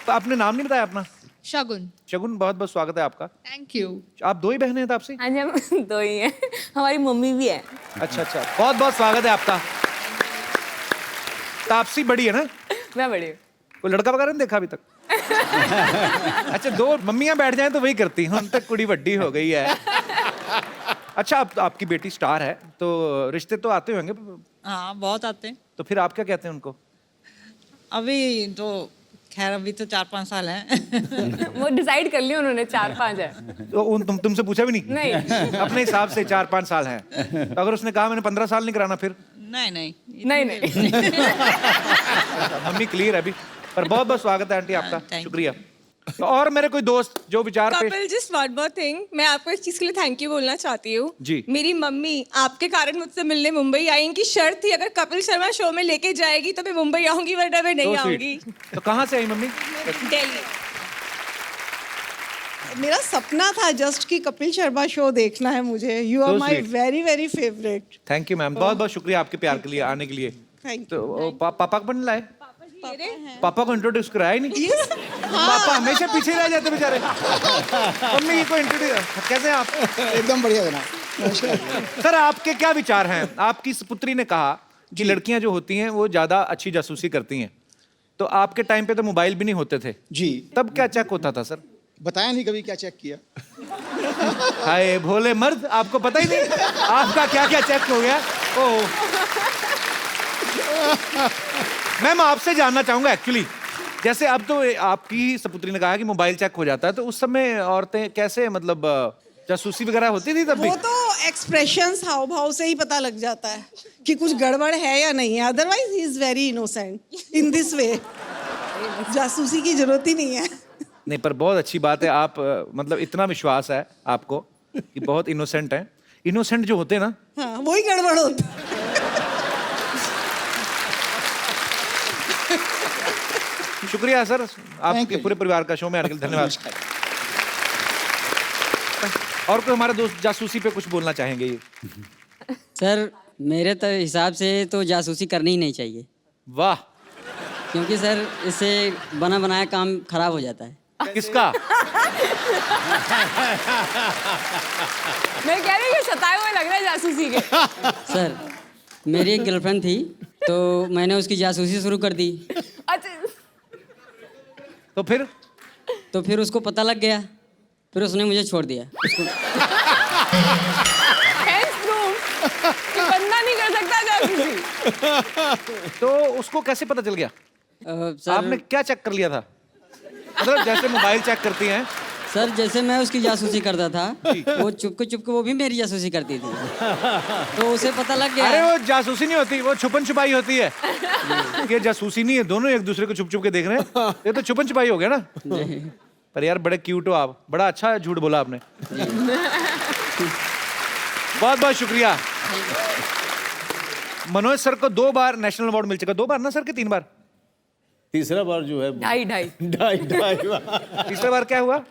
तो आपने नाम नहीं बताया अपना? शगुन। शगुन, बहुत बहुत स्वागत है आपका। Thank you. आप दो ही बहनें हैं तापसी? हाँ जी, हम दो ही हैं। हमारी मम्मी भी है। अच्छा अच्छा, बहुत बहुत स्वागत है आपका। तापसी बड़ी है ना? मैं बड़ी हूँ। कोई लड़का वगैरह नहीं देखा अभी तक? अच्छा, दो मम्मियां बैठ जाएं तो वही करती हैं, उन तक कुड़ी बड्डी हो गई है। अच्छा, अब तो आपकी बेटी स्टार है, तो रिश्ते तो आते होंगे? हाँ बहुत आते हैं। तो फिर आप क्या कहते हैं उनको? अभी तो खैर अभी तो 4-5 साल हैं। वो डिसाइड कर लिया उन्होंने, 4-5 है। तो तुमसे पूछा भी नहीं? नहीं। अपने हिसाब से 4-5 साल हैं। तो अगर उसने कहा मैंने 15 साल नहीं कराना फिर? नहीं। मम्मी क्लियर है अभी। पर बहुत बहुत स्वागत है आंटी आपका, शुक्रिया। तो और मेरे कोई दोस्त जो विचार पे... Kapil, just one more thing, मैं आपको इस चीज के लिए थैंक यू बोलना चाहती हूँ जी। मेरी मम्मी आपके कारण मुझसे मिलने मुंबई आई। इनकी शर्त थी अगर कपिल शर्मा शो में लेके जाएगी तो मैं मुंबई आऊंगी, वरना मैं नहीं आऊंगी। तो कहाँ से आई मम्मी? दिल्ली। मेरा सपना था जस्ट कि कपिल शर्मा शो देखना है मुझे। You are So my sweet. Very very favourite. Thank you ma'am, बहुत बहुत शुक्रिया आपके प्यार के लिए, आने के लिए। थैंक तो पापा को बन लाए? पापा को इंट्रोड्यूस कराया ही नहीं? पापा हमेशा पीछे रह जाते बेचारे। मम्मी को इंट्रोड्यूस कैसे आप? एकदम बढ़िया जनाब। सर, आपके क्या विचार हैं? आपकी पुत्री ने कहा कि लड़कियां जो होती हैं वो ज्यादा अच्छी जासूसी करती हैं, तो आपके टाइम पे तो मोबाइल भी नहीं होते थे जी, तब क्या चेक होता था सर? बताया नहीं कभी क्या चेक किया। हाय भोले मर्द, आपको पता ही नहीं आपका क्या क्या चेक हो गया। ओह, मैम आपसे जानना चाहूंगा एक्चुअली, जैसे अब तो आपकी सपुत्री ने कहा कि मोबाइल चेक हो जाता है, तो उस समय औरतें कैसे मतलब जासूसी वगैरह होती थी तब भी? वो तो एक्सप्रेशंस हाव भाव से ही पता लग जाता है कि कुछ गड़बड़ है या नहीं है। Otherwise he is very innocent in this way. जासूसी की जरूरत ही नहीं है। नहीं, पर बहुत अच्छी बात है, आप मतलब इतना विश्वास है आपको कि बहुत इनोसेंट हैं। इनोसेंट जो होते हैं ना, हाँ, वही गड़बड़ होता है। शुक्रिया सर, आपके पूरे परिवार का शो में आने के लिए धन्यवाद। और कोई हमारे दोस्त जासूसी पे कुछ बोलना चाहेंगे? सर मेरे तो हिसाब से तो जासूसी करनी ही नहीं चाहिए। वाह। क्योंकि सर इससे बना बनाया काम खराब हो जाता है। किसका? मैं कह रही हूँ सताए हुए लग रहे हैं जासूसी के। सर मेरी एक गर्लफ्रेंड थी, तो मैंने उसकी जासूसी शुरू कर दी। अच्छा, तो फिर उसको पता लग गया, फिर उसने मुझे छोड़ दिया। कि बंदा नहीं कर सकता जासूसी। तो उसको कैसे पता चल गया? सर आपने क्या चेक कर लिया था? मतलब जैसे मोबाइल चेक करती हैं? सर जैसे मैं उसकी जासूसी करता था, वो चुपके वो भी मेरी जासूसी करती थी, तो उसे पता लग गया। अरे वो जासूसी नहीं होती, वो छुपन छुपाई होती है। ये जासूसी नहीं है, दोनों एक दूसरे को छुप छुप के देख रहे हैं। ये तो छुपन छुपाई हो गया ना। पर यार बड़े क्यूट हो आप, बड़ा अच्छा झूठ बोला आपने। बहुत बहुत शुक्रिया। मनोज सर को 2 बार नेशनल अवार्ड मिल चुका। 2 बार ना सर, के 3 बार? तीसरा बार जो है ढाई बार। तीसरा बार क्या हुआ?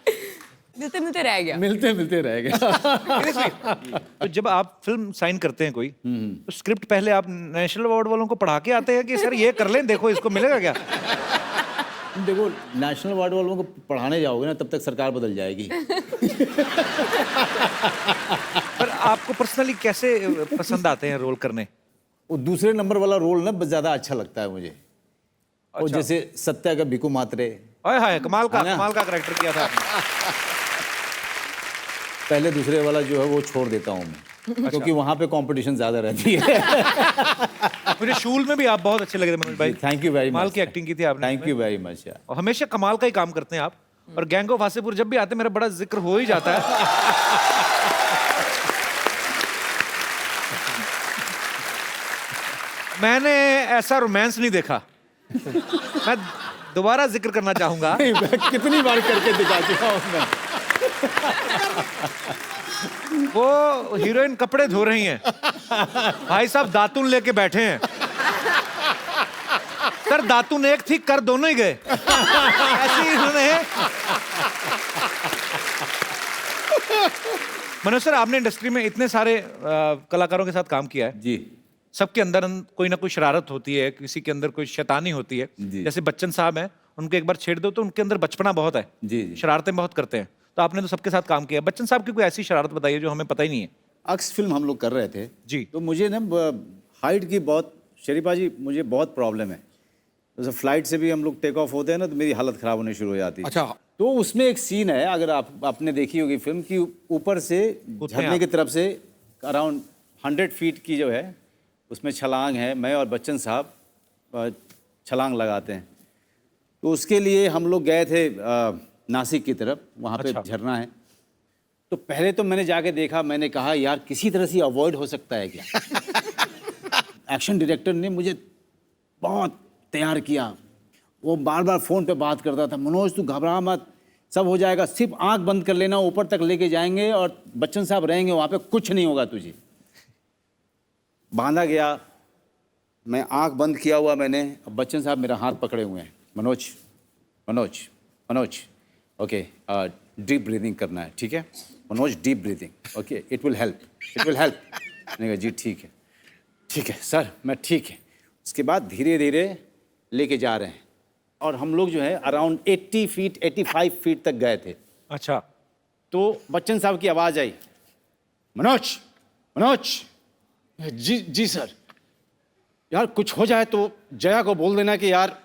मिलते मिलते रह गया। मिलते मिलते रह गया। तो जब आप फिल्म साइन करते हैं कोई, तो स्क्रिप्ट पहले आप नेशनल अवार्ड वालों को पढ़ा के आते हैं कि सर ये कर लें, देखो इसको मिलेगा क्या? देखो, नेशनल अवार्ड वालों को पढ़ाने जाओगे ना, तब तक सरकार बदल जाएगी। पर आपको पर्सनली कैसे पसंद आते हैं रोल करने? वो दूसरे नंबर वाला रोल ना ज़्यादा अच्छा लगता है मुझे। और जैसे सत्या का भिकू मात्रे, हाय हाय, कमाल का है ना? कमाल का कैरेक्टर किया था आपने। पहले दूसरे वाला जो है वो छोड़ देता हूँ मैं, क्योंकि वहाँ पे कंपटीशन ज़्यादा रहती है। मुझे शूल में भी आप बहुत अच्छे लगे थे मनोज भाई। Thank you very much. कमाल की एक्टिंग की थी आपने। थैंक यू वेरी मच यार। और हमेशा कमाल का ही काम करते हैं आप। और गैंग ऑफ वासेपुर जब भी आते हैं मेरा बड़ा जिक्र हो ही जाता है। मैंने ऐसा रोमांस नहीं देखा। मैं दोबारा जिक्र करना चाहूंगा। कितनी बार करके दिखा चुका हूं मैं। वो हीरोइन कपड़े धो रही हैं, भाई साहब दातुन लेके बैठे हैं। सर दातुन एक थी, कर दोनों ही गए। ऐसे ही उन्होंने। मनोज सर, आपने इंडस्ट्री में इतने सारे कलाकारों के साथ काम किया है जी। सबके अंदर कोई ना कोई शरारत होती है, किसी के अंदर कोई शैतानी होती है। जैसे बच्चन साहब हैं, उनको एक बार छेड़ दो तो उनके अंदर बचपना बहुत है। जी। शरारतें बहुत करते हैं। तो आपने तो सबके साथ काम किया। बच्चन साहब की कोई ऐसी शरारत बताइए जो हमें पता ही नहीं है। अक्स फिल्म हम लोग कर रहे थे जी। तो मुझे ना हाइट की बहुत, शरीफा जी मुझे बहुत प्रॉब्लम है। जैसे फ्लाइट से भी हम लोग टेक ऑफ होते हैं ना, तो मेरी हालत ख़राब होने शुरू हो जाती है। अच्छा। तो उसमें एक सीन है, अगर आपने देखी होगी फिल्म की, ऊपर से झरने की तरफ से अराउंड 100 फीट की जो है उसमें छलांग है। मैं और बच्चन साहब छलांग लगाते हैं। तो उसके लिए हम लोग गए थे नासिक की तरफ, वहाँ पे झरना है। तो पहले तो मैंने जाके देखा, मैंने कहा यार किसी तरह से अवॉइड हो सकता है क्या। एक्शन डायरेक्टर ने मुझे बहुत तैयार किया। वो बार बार फ़ोन पे बात करता था, मनोज तू घबरा मत, सब हो जाएगा, सिर्फ आंख बंद कर लेना, ऊपर तक लेके जाएंगे और बच्चन साहब रहेंगे वहाँ पे, कुछ नहीं होगा तुझे। बांधा गया, मैं आंख बंद किया हुआ मैंने, अब बच्चन साहब मेरा हाथ पकड़े हुए हैं, Manoj Manoj Manoj okay, deep breathing करना है, ठीक है Manoj, deep breathing, okay, it will help, it will help. मैंने कहा जी ठीक है सर, मैं ठीक है। उसके बाद धीरे धीरे लेके जा रहे हैं और हम लोग जो है अराउंड 80 फीट 85 फीट तक गए थे। अच्छा। तो बच्चन साहब की आवाज़ आई, मनोज मनोज। जी सर। यार कुछ हो जाए तो जया को बोल देना कि यार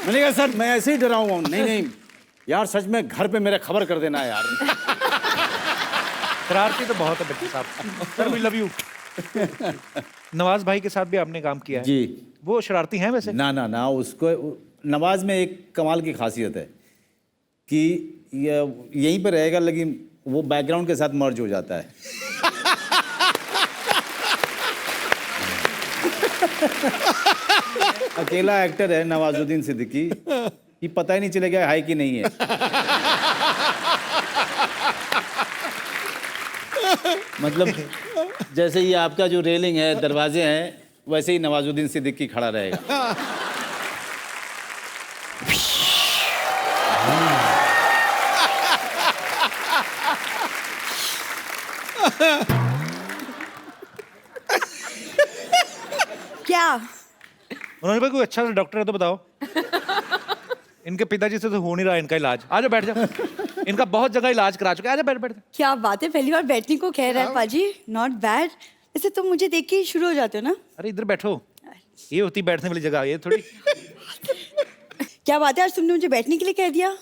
मैंने कहा सर मैं ऐसे ही डरा हुआ हूँ। नहीं यार सच में घर पे मेरा खबर कर देना यार। शरारती तो बहुत है बच्चे साहब। Sir we love you. Nawaz भाई के साथ भी आपने काम किया है जी। वो शरारती हैं वैसे? ना, उसको नवाज में एक कमाल की खासियत है कि यहीं पे रहेगा लेकिन वो बैकग्राउंड के साथ मर्ज हो जाता है। अकेला एक्टर है नवाजुद्दीन सिद्दीकी, ये पता ही नहीं चलेगा है कि नहीं है। मतलब जैसे ये आपका जो रेलिंग है, दरवाजे हैं, वैसे ही नवाजुद्दीन सिद्दीकी खड़ा रहेगा। क्या मनोज भाई कोई अच्छा सा डॉक्टर है तो बताओ। इनके पिताजी से तो हो नहीं रहा इनका इलाज। आजा बैठ जाओ। इनका बहुत जगह इलाज करा चुके। आजा बैठ। क्या बात है, पहली बार बैठने को कह रहा है पाजी। Not bad. ऐसे तुम मुझे देख के शुरू हो जाते हो ना। अरे इधर बैठो, ये होती बैठने वाली जगह, ये थोड़ी। क्या बात है, आज तुमने मुझे बैठने के लिए कह दिया?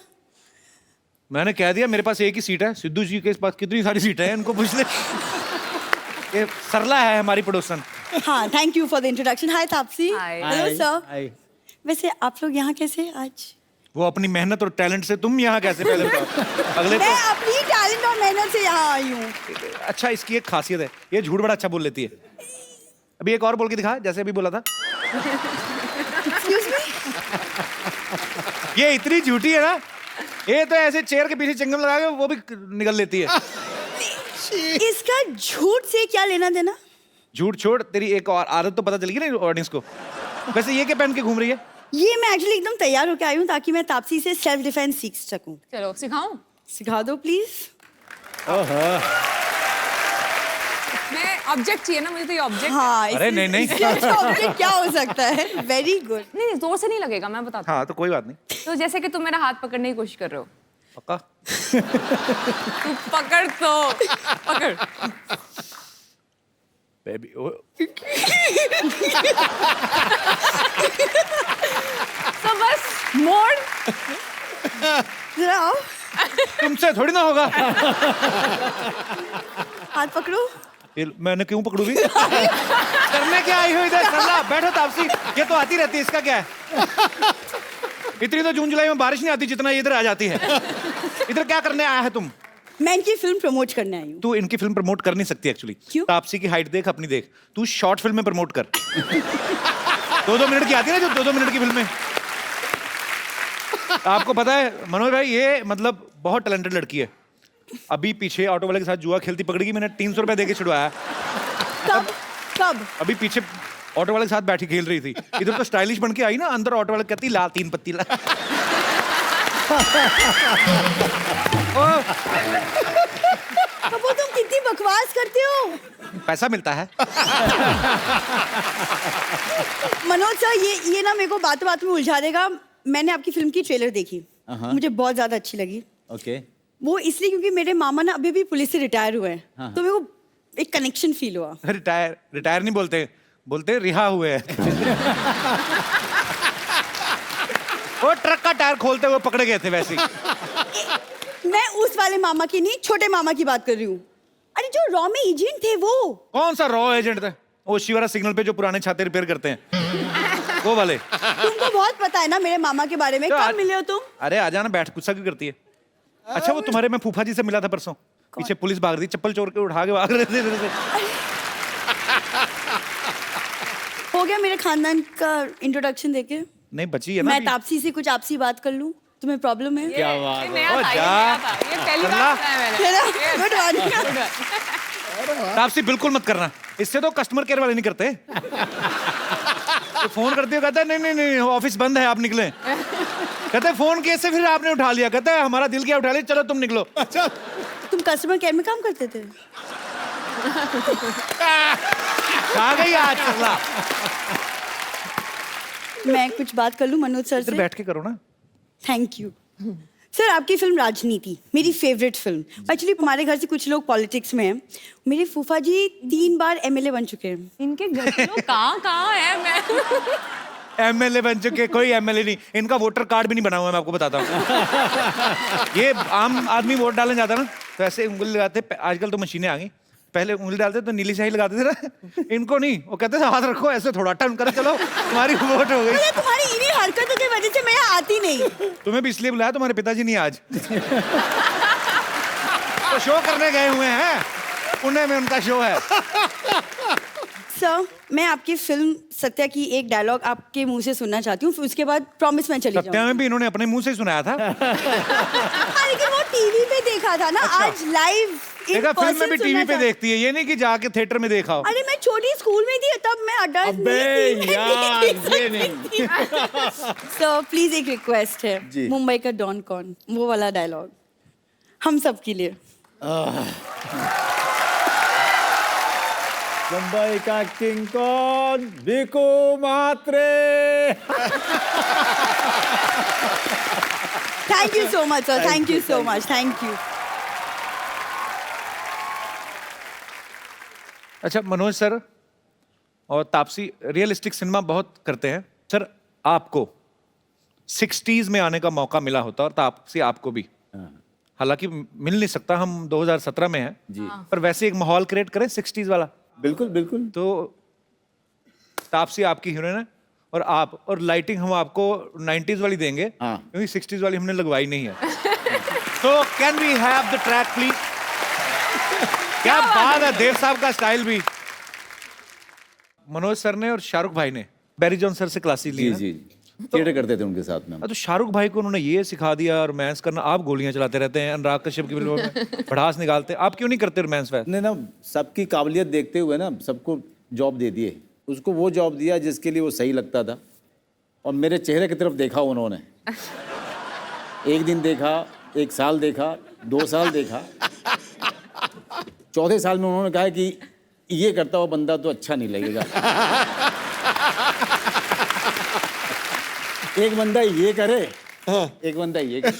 मैंने कह दिया मेरे पास एक ही सीट है, सिद्धू जी के पास कितनी सारी सीटें हैं, इनको पूछ ले। ये सरला है हमारी पड़ोसन। हाँ, thank you for the introduction. Hi Taapsee. Hi. Hello sir. वैसे आप लोग यहाँ कैसे आज? वो अपनी मेहनत और टैलेंट से, तुम यहाँ कैसे? पहले अगले मैं अपनी टैलेंट और मेहनत से यहाँ आई हूँ। अच्छा, इसकी एक खासियत है, ये झूठ बड़ा अच्छा बोल लेती है। अभी एक और बोल के दिखा, जैसे अभी बोला था। Excuse me? ये इतनी झूठी है ना, ये तो ऐसे चेयर के पीछे चंगम लगा के वो भी निकल लेती है। इसका झूठ से क्या लेना देना? झूठ छोड़, तेरी एक और आदत तो पता चल गई ना ऑडियंस को। वैसे ये क्या पहन के घूम रही है? ये मैं एक्चुअली एकदम तैयार होके आई हूँ ताकि मैं तापसी से सेल्फ डिफेंस सीख सकूं। चलो सिखाऊं? सिखा दो प्लीज। मैं ऑब्जेक्ट चाहिए ना मुझे, तो ये ऑब्जेक्ट। हाँ, अरे नहीं नहीं, ऑब्जेक्ट क्या हो सकता है? Very good. नहीं जोर से नहीं लगेगा, मैं बताता हूँ। हाँ तो कोई बात नहीं। तो जैसे कि तुम मेरा हाथ पकड़ने की कोशिश कर रहे हो। पक्का? तू पकड़ तो पकड़। बेबी तो बस मोड़। जरा आओ, तुमसे थोड़ी ना होगा। हाथ पकड़ो। मैंने क्यों पकड़ू भी? करने क्या आई हो इधर? सरला बैठो तापसी, ये तो आती रहती है, इसका क्या है? इतनी तो जून जुलाई में बारिश नहीं आती जितना ये इधर आ जाती है। इधर क्या करने आया है तुम? मैं इनकी फिल्म प्रमोट करने आई हूँ। तू इनकी फिल्म प्रमोट कर नहीं सकती एक्चुअली। क्यों? तापसी की हाइट देख, अपनी देख। तू शॉर्ट फिल्म में प्रमोट कर। 2-2 मिनट की आती है ना, जो 2-2 मिनट की फिल्में। आपको पता है मनोज भाई, ये मतलब बहुत टैलेंटेड लड़की है। अभी पीछे ऑटो वाले के साथ जुआ खेलती पकड़ गई, मैंने 300 रुपया देके छुड़वाया। कब कब? अभी पीछे ऑटो वाले के साथ बैठी खेल रही थी। इधर तो स्टाइलिश बन के आई ना, अंदर ऑटो वाले कहती लाल 3 पत्ती ला। कपूर तुम कितनी बकवास करते हो। पैसा मिलता है। मनोज सर, ये ना मेरे को बातों बातों में उलझा देगा। मैंने आपकी फिल्म की ट्रेलर देखी, मुझे बहुत ज्यादा अच्छी लगी। ओके। वो इसलिए क्योंकि मेरे मामा ना अभी भी पुलिस से रिटायर हुए हैं, तो मेरे को एक कनेक्शन फील हुआ। रिटायर नहीं बोलते, बोलते रिहा हुए हैं। वो ट्रक का टायर खोलते हुए पकड़े गए थे वैसे ही। मैं उस वाले मामा की नहीं, छोटे मामा की बात कर रही हूँ। अरे जो रॉ में एजेंट थे वो। कौन सा रॉ एजेंट था? वो शिवरा सिग्नल पे जो पुराने छाते रिपेयर करते हैं, वो वाले। तुमको बहुत पता है ना मेरे मामा के बारे में। कब मिले हो तुम? अरे आ जाना, बैठ, गुस्सा क्यों करती है? अच्छा वो तुम्हारे, मैं फूफा जी से मिला था परसों, पीछे पुलिस भाग रही, चप्पल चोर के उठा के भाग रहे थे। हो गया मेरे खानदान का इंट्रोडक्शन देके? नहीं बची है ना। मैं तापसी से कुछ आपसी बात कर लूं? तुम्हें प्रॉब्लम है? क्या बात है। नया था, ये नया था। ये पहली बार सुना है मैंने। Good morning. तापसी बिल्कुल मत करना, इससे तो कस्टमर केयर वाले नहीं करते। तो फोन करती हो, कहता है नहीं नहीं नहीं ऑफिस बंद है, आप निकले। कहते हैं फोन कैसे फिर आपने उठा लिया? कहता है हमारा दिल क्या उठा लिया, चलो तुम निकलो। अच्छा, तुम कस्टमर केयर में काम करते थे? आ गई आज चला। मैं कुछ बात कर लूं मनोज सर से? बैठ के करो ना। Thank you sir. आपकी फिल्म राजनीति मेरी फेवरेट फिल्म। एक्चुअली हमारे घर से कुछ लोग पॉलिटिक्स में हैं। मेरे फूफा जी 3 बार एमएलए बन चुके हैं। इनके घर के लोग कहाँ है? मैं एमएलए बन चुके? कोई एमएलए नहीं, इनका वोटर कार्ड भी नहीं बना हुआ है, मैं आपको बताता हूँ। ये आम आदमी वोट डालने जाता ना, तो ऐसे उंगली लगाते। आजकल तो मशीनें आ गई, पहले उंगली डालते तो नीली स्याही लगाते थे ना। इनको नहीं, वो कहते थे हाथ रखो ऐसे, थोड़ा टर्न करो, चलो तुम्हारी वोट हो गई। अरे तुम्हारी इन्हीं हरकतों की वजह से मैं यहाँ आती नहीं। तुम्हें भी इसलिए बुलाया, तुम्हारे पिताजी नहीं आज। तो शो करने गए हुए हैं, पुणे में उनका शो है। सर मैं आपकी फिल्म सत्या की एक डायलॉग आपके मुंह से सुनना चाहती हूँ, फिर उसके बाद प्रॉमिस मैं चली जाऊंगी। सत्या में भी इन्होंने अपने मुंह से ही सुनाया था। हाँ, लेकिन वो टीवी पे देखा था ना। आज लाइव देखा, फिल्म में भी टीवी पे देखती है, ये नहीं कि जाके थिएटर में देखा हो। अरे मैं छोटी स्कूल में थी तब, मैं अडल्ट नहीं थी। सर प्लीज एक रिक्वेस्ट है, मुंबई का डॉन कौन, वो वाला डायलॉग हम सब के लिए। मुंबई का किंग कौन? Bhiku Mhatre. Thank you so much sir, thank you so much, thank you. अच्छा मनोज सर और तापसी रियलिस्टिक सिनेमा बहुत करते हैं। सर आपको 60s में आने का मौका मिला होता, और तापसी आपको भी, हालांकि मिल नहीं सकता, हम 2017 में हैं जी, पर वैसे एक माहौल क्रिएट करें 60s वाला। बिल्कुल बिल्कुल। तो तापसी आपकी हीरोइन है, और आप, और लाइटिंग हम आपको 90s वाली देंगे, क्योंकि 60s वाली हमने लगवाई नहीं है। तो can we have the track please? क्या बात है, देव साहब का स्टाइल भी। मनोज सर ने और शाहरुख भाई ने बैरी जॉन सर से क्लासेस ली। जी थिएटर करते थे उनके साथ में। तो शाहरुख भाई को उन्होंने ये सिखा दिया रोमांस करना, आप गोलियां चलाते रहते हैं, अनुराग कश्यप की फिल्मों में भड़ास निकालते, आप क्यों नहीं करते रोमांस? नहीं ना, सबकी काबिलियत देखते हुए ना, सबको जॉब दे दिए। उसको वो जॉब दिया जिसके लिए वो सही लगता था, और मेरे चेहरे की तरफ देखा उन्होंने। एक दिन देखा, 1 साल देखा, 2 साल देखा, चौथे साल में उन्होंने कहा कि ये करता हुआ बंदा तो अच्छा नहीं लगेगा। एक बंदा ये करे, एक बंदा ये करे।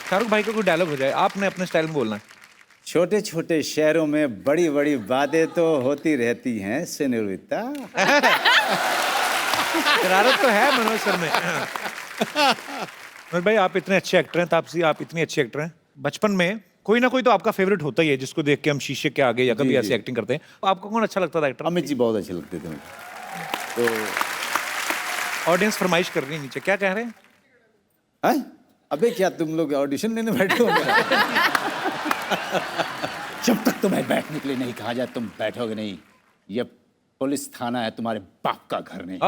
शाहरुख भाई का कोई डायलॉग हो जाए, आपने अपने स्टाइल में बोलना है। छोटे छोटे शहरों में बड़ी बड़ी बातें तो होती रहती हैं सेनोरिटा। शरारत तो है मनोज सर में। मनोज भाई, आप इतने अच्छे एक्टर हैं, तापसी आप इतनी अच्छी एक्टर हैं, बचपन में कोई ना कोई तो आपका फेवरेट होता ही है जिसको देख के हम शीशे के आगे या कभी ऐसी एक्टिंग करते हैं। आपको कौन अच्छा लगता था एक्टर? अमित जी बहुत अच्छे लगते थे मुझे। तो ऑडियंस फरमाइश कर रही है नीचे, क्या कह रहे हैं? हैं? अबे क्या तुम लोग ऑडिशन लेने बैठे हो मेरा? जब तक तुम्हें बैठने के लिए नहीं कहा जाए तुम बैठोगे नहीं। ये पुलिस थाना है, तुम्हारे बाप का घर नहीं।